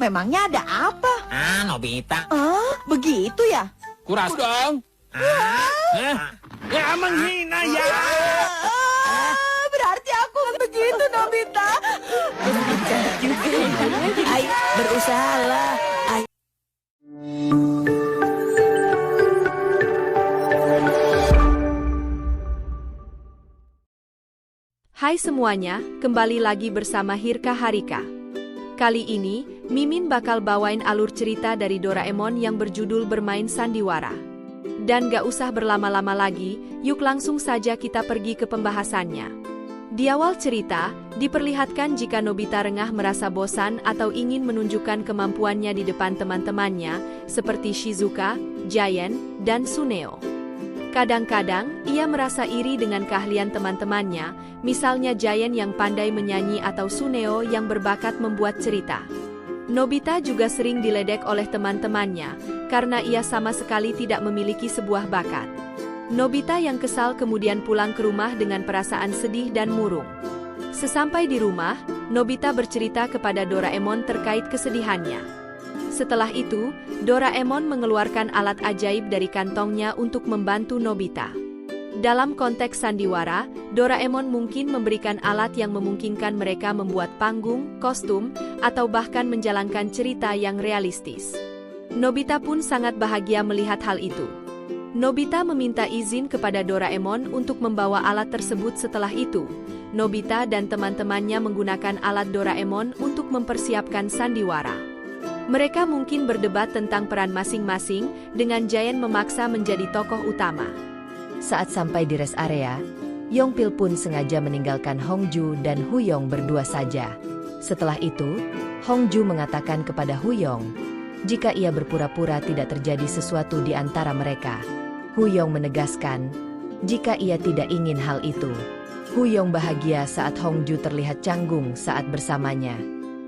Memangnya ada apa? Nobita. Begitu ya? Kuras dong. Ya menghina ya. Berarti aku begitu, Nobita. Cantik juga ya. Ayo, berusahalah. Ayo. Hai semuanya, kembali lagi bersama Hirka Harika. Kali ini, Mimin bakal bawain alur cerita dari Doraemon yang berjudul Bermain Sandiwara. Dan gak usah berlama-lama lagi, yuk langsung saja kita pergi ke pembahasannya. Di awal cerita, diperlihatkan jika Nobita Rengah merasa bosan atau ingin menunjukkan kemampuannya di depan teman-temannya, seperti Shizuka, Giant, dan Suneo. Kadang-kadang, ia merasa iri dengan keahlian teman-temannya, misalnya Giant yang pandai menyanyi atau Suneo yang berbakat membuat cerita. Nobita juga sering diledek oleh teman-temannya, karena ia sama sekali tidak memiliki sebuah bakat. Nobita yang kesal kemudian pulang ke rumah dengan perasaan sedih dan murung. Sesampai di rumah, Nobita bercerita kepada Doraemon terkait kesedihannya. Setelah itu, Doraemon mengeluarkan alat ajaib dari kantongnya untuk membantu Nobita. Dalam konteks sandiwara, Doraemon mungkin memberikan alat yang memungkinkan mereka membuat panggung, kostum, atau bahkan menjalankan cerita yang realistis. Nobita pun sangat bahagia melihat hal itu. Nobita meminta izin kepada Doraemon untuk membawa alat tersebut. Setelah itu, Nobita dan teman-temannya menggunakan alat Doraemon untuk mempersiapkan sandiwara. Mereka mungkin berdebat tentang peran masing-masing, dengan Giant memaksa menjadi tokoh utama. Saat sampai di rest area, Yongpil pun sengaja meninggalkan Hongju dan Huyong berdua saja. Setelah itu, Hongju mengatakan kepada Huyong, jika ia berpura-pura tidak terjadi sesuatu di antara mereka. Huyong menegaskan, jika ia tidak ingin hal itu. Huyong bahagia saat Hongju terlihat canggung saat bersamanya.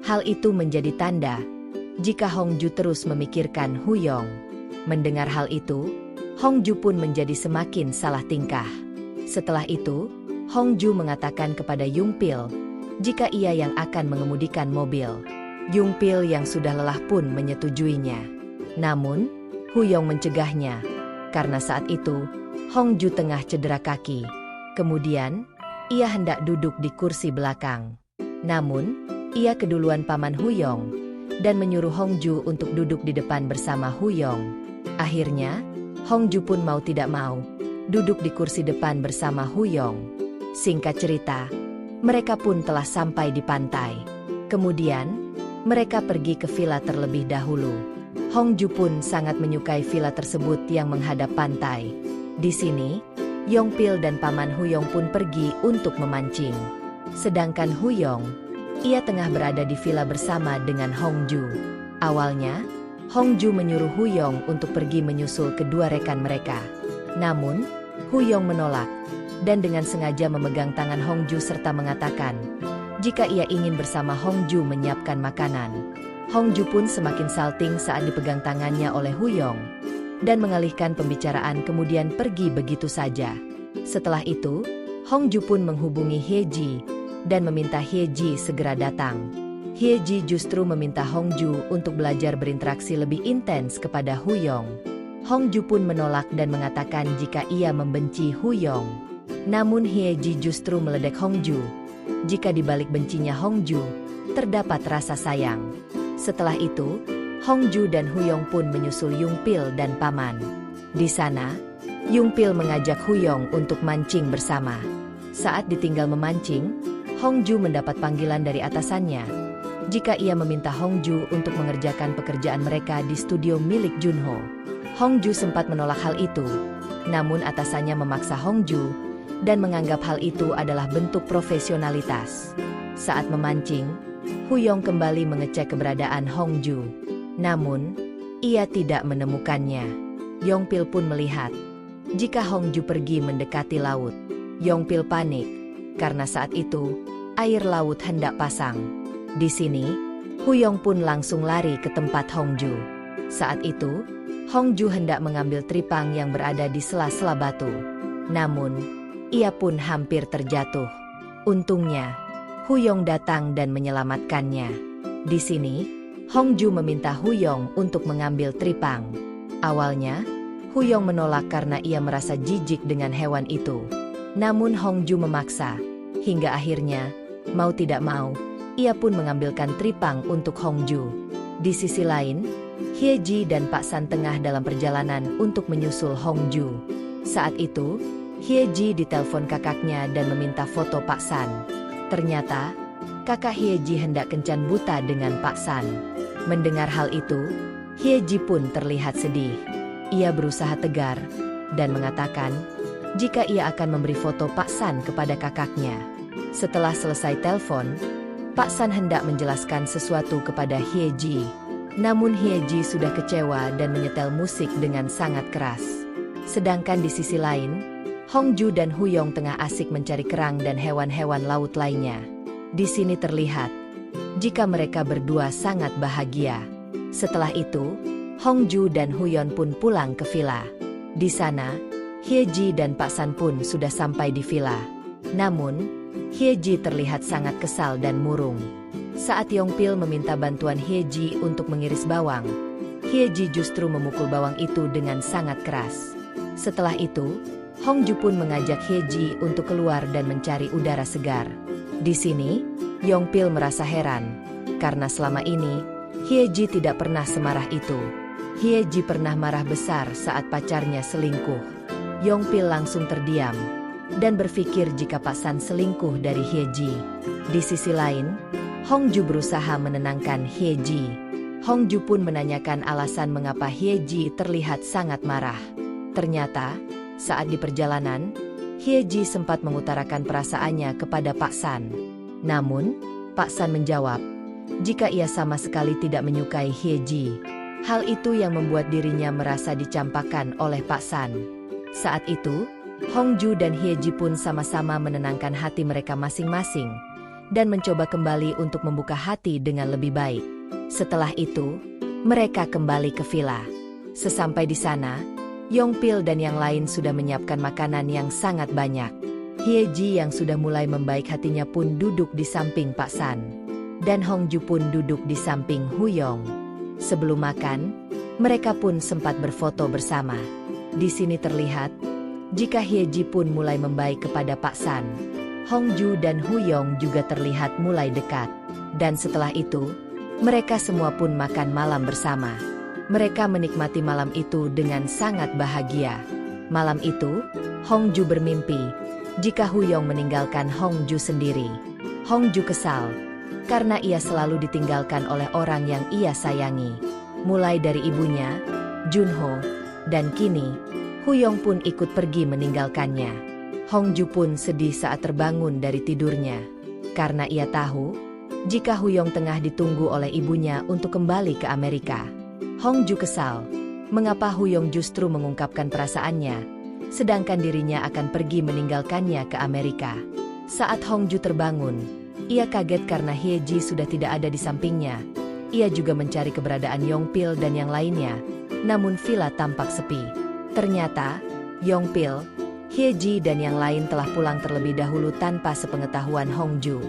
Hal itu menjadi tanda jika Hongju terus memikirkan Huyong. Mendengar hal itu, Hongju pun menjadi semakin salah tingkah. Setelah itu, Hongju mengatakan kepada Yongpil, jika ia yang akan mengemudikan mobil. Yongpil yang sudah lelah pun menyetujuinya. Namun, Huyong mencegahnya, karena saat itu, Hongju tengah cedera kaki. Kemudian, ia hendak duduk di kursi belakang. Namun, ia keduluan paman Huyong dan menyuruh Hongju untuk duduk di depan bersama Huyong. Akhirnya, Hongju pun mau tidak mau duduk di kursi depan bersama Huyong. Singkat cerita, mereka pun telah sampai di pantai. Kemudian, mereka pergi ke villa terlebih dahulu. Hongju pun sangat menyukai villa tersebut yang menghadap pantai. Di sini, Yongpil dan paman Huyong pun pergi untuk memancing. Sedangkan Huyong, ia tengah berada di villa bersama dengan Hongju. Awalnya, Hongju menyuruh Huyong untuk pergi menyusul kedua rekan mereka. Namun, Huyong menolak, dan dengan sengaja memegang tangan Hongju serta mengatakan, jika ia ingin bersama Hongju menyiapkan makanan. Hongju pun semakin salting saat dipegang tangannya oleh Huyong, dan mengalihkan pembicaraan kemudian pergi begitu saja. Setelah itu, Hongju pun menghubungi Heji, dan meminta Heji segera datang. Heji justru meminta Hongju untuk belajar berinteraksi lebih intens kepada Huyong. Hongju pun menolak dan mengatakan jika ia membenci Huyong. Namun Heji justru meledek Hongju, jika di balik bencinya Hongju, terdapat rasa sayang. Setelah itu, Hongju dan Huyong pun menyusul Yongpil dan paman. Di sana, Yongpil mengajak Huyong untuk mancing bersama. Saat ditinggal memancing, Hongju mendapat panggilan dari atasannya, jika ia meminta Hongju untuk mengerjakan pekerjaan mereka di studio milik Junho. Hongju sempat menolak hal itu, namun atasannya memaksa Hongju, dan menganggap hal itu adalah bentuk profesionalitas. Saat memancing, Huyong kembali mengecek keberadaan Hongju. Namun, ia tidak menemukannya. Yongpil pun melihat, jika Hongju pergi mendekati laut. Yongpil panik, karena saat itu, air laut hendak pasang. Di sini, Huyong pun langsung lari ke tempat Hongju. Saat itu, Hongju hendak mengambil tripang yang berada di sela-sela batu. Namun, ia pun hampir terjatuh. Untungnya, Huyong datang dan menyelamatkannya. Di sini, Hongju meminta Huyong untuk mengambil tripang. Awalnya, Huyong menolak karena ia merasa jijik dengan hewan itu. Namun Hongju memaksa, hingga akhirnya, mau tidak mau, ia pun mengambilkan tripang untuk Hongju. Di sisi lain, Hyeji dan Pak San tengah dalam perjalanan untuk menyusul Hongju. Saat itu, Hyeji ditelepon kakaknya dan meminta foto Pak San. Ternyata, kakak Hyeji hendak kencan buta dengan Pak San. Mendengar hal itu, Hyeji pun terlihat sedih. Ia berusaha tegar dan mengatakan jika ia akan memberi foto Pak San kepada kakaknya. Setelah selesai telepon, Pak San hendak menjelaskan sesuatu kepada Hyeji. Namun Hyeji sudah kecewa dan menyetel musik dengan sangat keras. Sedangkan di sisi lain, Hongju dan Huyong tengah asik mencari kerang dan hewan-hewan laut lainnya. Di sini terlihat jika mereka berdua sangat bahagia. Setelah itu, Hongju dan Huyon pun pulang ke villa. Di sana, Hyeji dan Pak San pun sudah sampai di villa. Namun, Hyeji terlihat sangat kesal dan murung. Saat Yongpil meminta bantuan Hyeji untuk mengiris bawang, Hyeji justru memukul bawang itu dengan sangat keras. Setelah itu, Hongju pun mengajak Hyeji untuk keluar dan mencari udara segar. Di sini, Yongpil merasa heran, karena selama ini, Hyeji tidak pernah semarah itu. Hyeji pernah marah besar saat pacarnya selingkuh. Yongpil langsung terdiam dan berpikir jika Pak San selingkuh dari Hyeji. Di sisi lain, Hongju berusaha menenangkan Hyeji. Hongju pun menanyakan alasan mengapa Hyeji terlihat sangat marah. Ternyata, saat di perjalanan, Hyeji sempat mengutarakan perasaannya kepada Pak San. Namun, Pak San menjawab jika ia sama sekali tidak menyukai Hyeji. Hal itu yang membuat dirinya merasa dicampakkan oleh Pak San. Saat itu, Hongju dan Hyeji pun sama-sama menenangkan hati mereka masing-masing dan mencoba kembali untuk membuka hati dengan lebih baik. Setelah itu, mereka kembali ke villa. Sesampai di sana, Yongpil dan yang lain sudah menyiapkan makanan yang sangat banyak. Hyeji yang sudah mulai membaik hatinya pun duduk di samping Pak San. Dan Hongju pun duduk di samping Huyong. Sebelum makan, mereka pun sempat berfoto bersama. Di sini terlihat jika Hyeji pun mulai membaik kepada Pak San. Hongju dan Huyong juga terlihat mulai dekat. Dan setelah itu, mereka semua pun makan malam bersama. Mereka menikmati malam itu dengan sangat bahagia. Malam itu, Hongju bermimpi jika Huyong meninggalkan Hongju sendiri. Hongju kesal karena ia selalu ditinggalkan oleh orang yang ia sayangi. Mulai dari ibunya, Junho, dan kini, Huyong pun ikut pergi meninggalkannya. Hongju pun sedih saat terbangun dari tidurnya. Karena ia tahu, jika Huyong tengah ditunggu oleh ibunya untuk kembali ke Amerika. Hongju kesal, mengapa Huyong justru mengungkapkan perasaannya, sedangkan dirinya akan pergi meninggalkannya ke Amerika. Saat Hongju terbangun, ia kaget karena Hyeji sudah tidak ada di sampingnya. Ia juga mencari keberadaan Yongpil dan yang lainnya, namun villa tampak sepi. Ternyata, Yongpil, Hyeji dan yang lain telah pulang terlebih dahulu tanpa sepengetahuan Hongju.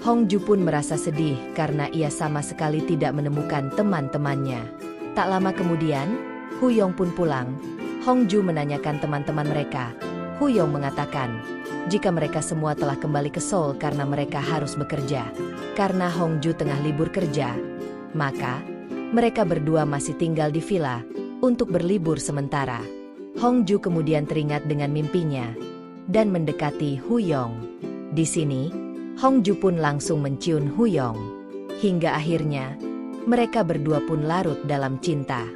Hongju pun merasa sedih karena ia sama sekali tidak menemukan teman-temannya. Tak lama kemudian, Huyong pun pulang. Hongju menanyakan teman-teman mereka. Huyong mengatakan jika mereka semua telah kembali ke Seoul karena mereka harus bekerja. Karena Hongju tengah libur kerja, maka mereka berdua masih tinggal di villa untuk berlibur sementara. Hongju kemudian teringat dengan mimpinya dan mendekati Huyong. Di sini, Hongju pun langsung mencium Huyong. Hingga akhirnya, mereka berdua pun larut dalam cinta.